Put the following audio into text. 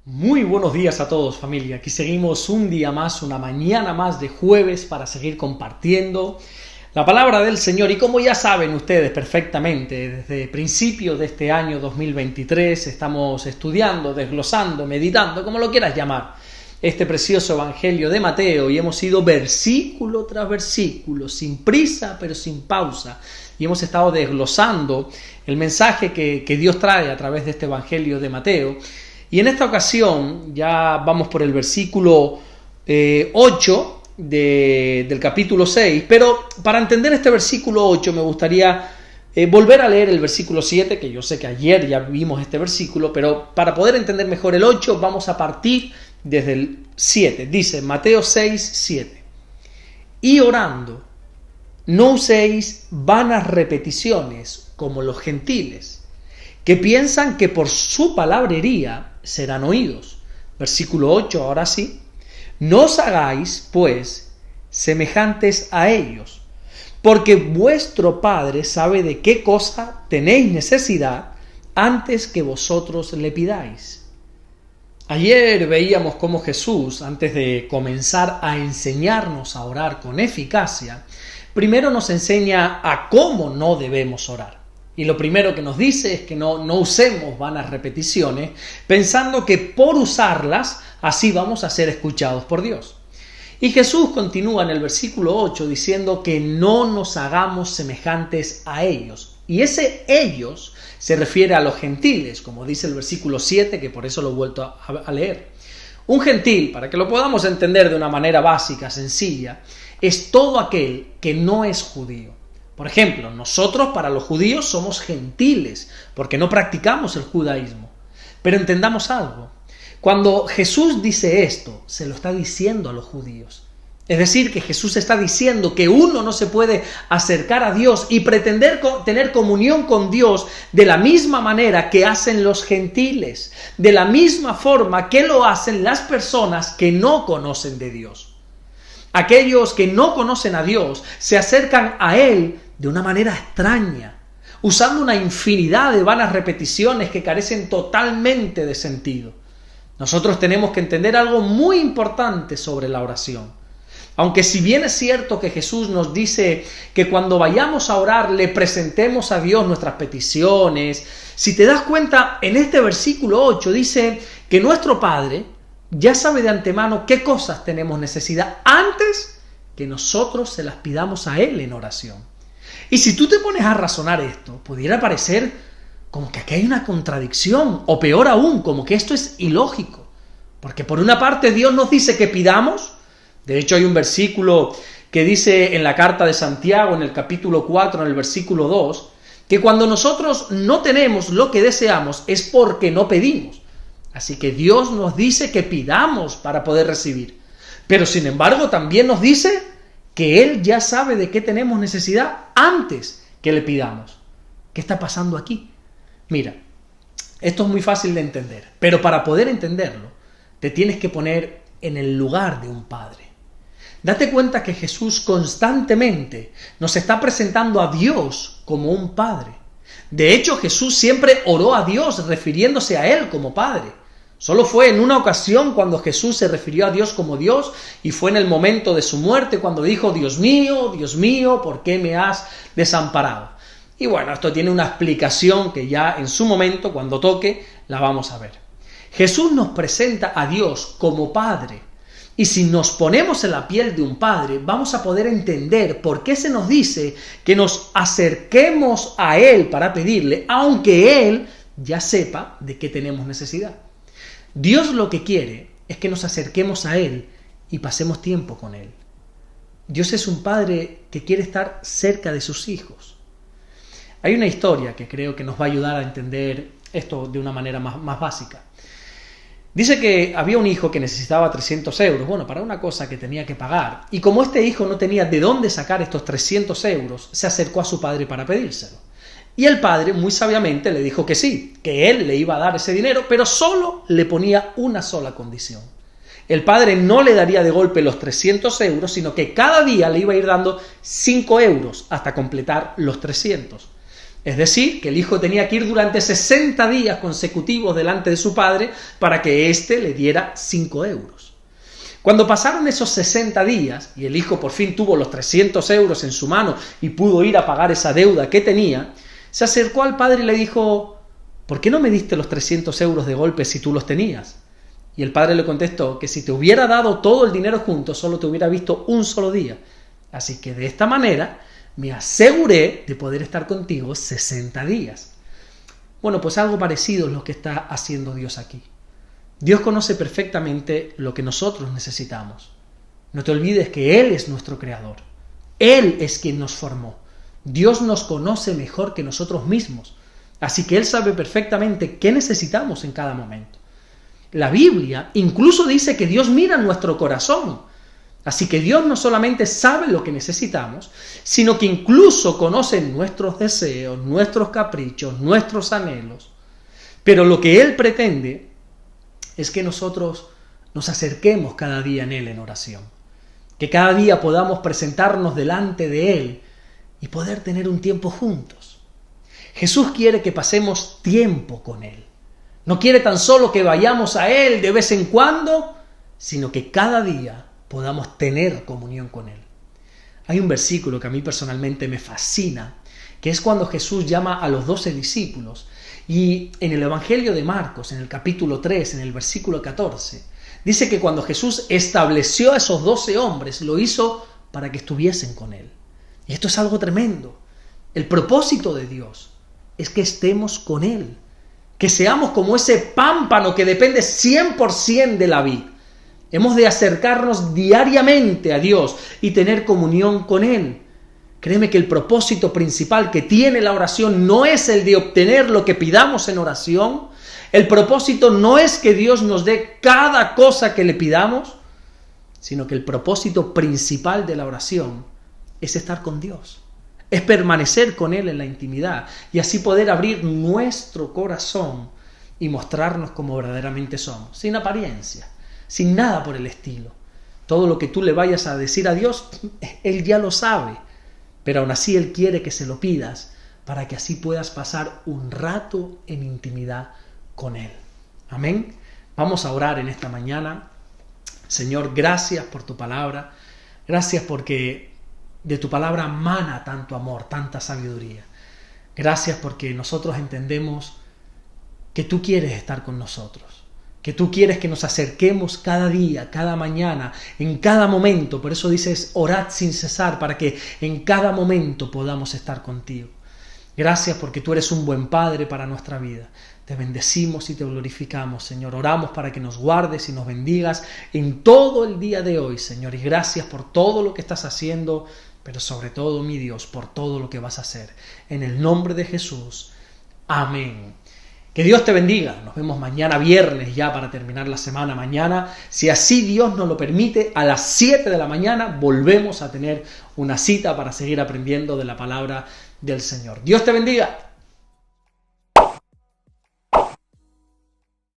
Muy buenos días a todos, familia. Aquí seguimos un día más, una mañana más de jueves para seguir compartiendo la palabra del Señor. Y como ya saben ustedes perfectamente, desde principios de este año 2023 estamos estudiando, desglosando, meditando, como lo quieras llamar, este precioso Evangelio de Mateo, y hemos ido versículo tras versículo, sin prisa pero sin pausa, y hemos estado desglosando el mensaje que Dios trae a través de este Evangelio de Mateo. Y en esta ocasión ya vamos por el versículo 8 del capítulo 6, pero para entender este versículo 8 me gustaría volver a leer el versículo 7, que yo sé que ayer ya vimos este versículo, pero para poder entender mejor el 8 vamos a partir desde el 7. Dice Mateo 6, 7. Y orando, no uséis vanas repeticiones como los gentiles, que piensan que por su palabrería serán oídos. Versículo 8, ahora sí. No os hagáis, pues, semejantes a ellos, porque vuestro Padre sabe de qué cosa tenéis necesidad antes que vosotros le pidáis. Ayer veíamos cómo Jesús, antes de comenzar a enseñarnos a orar con eficacia, primero nos enseña a cómo no debemos orar. Y lo primero que nos dice es que no usemos vanas repeticiones, pensando que por usarlas, así vamos a ser escuchados por Dios. Y Jesús continúa en el versículo 8 diciendo que no nos hagamos semejantes a ellos. Y ese ellos se refiere a los gentiles, como dice el versículo 7, que por eso lo he vuelto a leer. Un gentil, para que lo podamos entender de una manera básica, sencilla, es todo aquel que no es judío. Por ejemplo, nosotros para los judíos somos gentiles, porque no practicamos el judaísmo. Pero entendamos algo. Cuando Jesús dice esto, se lo está diciendo a los judíos. Es decir, que Jesús está diciendo que uno no se puede acercar a Dios y pretender tener comunión con Dios de la misma manera que hacen los gentiles, de la misma forma que lo hacen las personas que no conocen de Dios. Aquellos que no conocen a Dios se acercan a Él de una manera extraña, usando una infinidad de vanas repeticiones que carecen totalmente de sentido. Nosotros tenemos que entender algo muy importante sobre la oración. Aunque si bien es cierto que Jesús nos dice que cuando vayamos a orar le presentemos a Dios nuestras peticiones, si te das cuenta, en este versículo 8 dice que nuestro Padre ya sabe de antemano qué cosas tenemos necesidad antes que nosotros se las pidamos a Él en oración. Y si tú te pones a razonar esto, pudiera parecer como que aquí hay una contradicción, o peor aún, como que esto es ilógico. Porque por una parte Dios nos dice que pidamos. De hecho hay un versículo que dice en la carta de Santiago, en el capítulo 4, en el versículo 2, que cuando nosotros no tenemos lo que deseamos es porque no pedimos. Así que Dios nos dice que pidamos para poder recibir. Pero sin embargo también nos dice que Él ya sabe de qué tenemos necesidad antes que le pidamos. ¿Qué está pasando aquí? Mira, esto es muy fácil de entender, pero para poder entenderlo, te tienes que poner en el lugar de un padre. Date cuenta que Jesús constantemente nos está presentando a Dios como un padre. De hecho, Jesús siempre oró a Dios refiriéndose a Él como padre. Solo fue en una ocasión cuando Jesús se refirió a Dios como Dios, y fue en el momento de su muerte cuando dijo: Dios mío, ¿por qué me has desamparado? Y bueno, esto tiene una explicación que ya en su momento, cuando toque, la vamos a ver. Jesús nos presenta a Dios como Padre, y si nos ponemos en la piel de un padre, vamos a poder entender por qué se nos dice que nos acerquemos a Él para pedirle, aunque Él ya sepa de qué tenemos necesidad. Dios lo que quiere es que nos acerquemos a Él y pasemos tiempo con Él. Dios es un padre que quiere estar cerca de sus hijos. Hay una historia que creo que nos va a ayudar a entender esto de una manera más básica. Dice que había un hijo que necesitaba 300 euros, para una cosa que tenía que pagar. Y como este hijo no tenía de dónde sacar estos 300 euros, se acercó a su padre para pedírselo. Y el padre muy sabiamente le dijo que sí, que él le iba a dar ese dinero, pero solo le ponía una sola condición. El padre no le daría de golpe los 300 euros, sino que cada día le iba a ir dando 5 euros hasta completar los 300. Es decir, que el hijo tenía que ir durante 60 días consecutivos delante de su padre para que éste le diera 5 euros. Cuando pasaron esos 60 días y el hijo por fin tuvo los 300 euros en su mano y pudo ir a pagar esa deuda que tenía, se acercó al padre y le dijo: ¿por qué no me diste los 300 euros de golpe si tú los tenías? Y el padre le contestó que si te hubiera dado todo el dinero junto, solo te hubiera visto un solo día. Así que de esta manera me aseguré de poder estar contigo 60 días. Bueno, pues algo parecido es lo que está haciendo Dios aquí. Dios conoce perfectamente lo que nosotros necesitamos. No te olvides que Él es nuestro creador. Él es quien nos formó. Dios nos conoce mejor que nosotros mismos. Así que Él sabe perfectamente qué necesitamos en cada momento. La Biblia incluso dice que Dios mira nuestro corazón. Así que Dios no solamente sabe lo que necesitamos, sino que incluso conoce nuestros deseos, nuestros caprichos, nuestros anhelos. Pero lo que Él pretende es que nosotros nos acerquemos cada día en Él en oración. Que cada día podamos presentarnos delante de Él y poder tener un tiempo juntos. Jesús quiere que pasemos tiempo con Él. No quiere tan solo que vayamos a Él de vez en cuando, sino que cada día podamos tener comunión con Él. Hay un versículo que a mí personalmente me fascina, que es cuando Jesús llama a los 12 discípulos, y en el Evangelio de Marcos, en el capítulo 3, en el versículo 14, dice que cuando Jesús estableció a esos 12 hombres, lo hizo para que estuviesen con Él. Y esto es algo tremendo. El propósito de Dios es que estemos con Él, que seamos como ese pámpano que depende 100% de la vid. Hemos de acercarnos diariamente a Dios y tener comunión con Él. Créeme que el propósito principal que tiene la oración no es el de obtener lo que pidamos en oración. El propósito no es que Dios nos dé cada cosa que le pidamos, sino que el propósito principal de la oración es estar con Dios. Es permanecer con Él en la intimidad y así poder abrir nuestro corazón y mostrarnos como verdaderamente somos, sin apariencia, sin nada por el estilo. Todo lo que tú le vayas a decir a Dios, Él ya lo sabe, pero aún así Él quiere que se lo pidas para que así puedas pasar un rato en intimidad con Él. Amén. Vamos a orar en esta mañana. Señor, gracias por tu palabra. Gracias porque de tu palabra mana tanto amor, tanta sabiduría. Gracias porque nosotros entendemos que tú quieres estar con nosotros. Que tú quieres que nos acerquemos cada día, cada mañana, en cada momento. Por eso dices, orad sin cesar, para que en cada momento podamos estar contigo. Gracias porque tú eres un buen Padre para nuestra vida. Te bendecimos y te glorificamos, Señor. Oramos para que nos guardes y nos bendigas en todo el día de hoy, Señor. Y gracias por todo lo que estás haciendo, pero sobre todo, mi Dios, por todo lo que vas a hacer. En el nombre de Jesús. Amén. Que Dios te bendiga. Nos vemos mañana viernes ya para terminar la semana. Mañana, si así Dios nos lo permite, a las 7 de la mañana volvemos a tener una cita para seguir aprendiendo de la palabra del Señor. Dios te bendiga.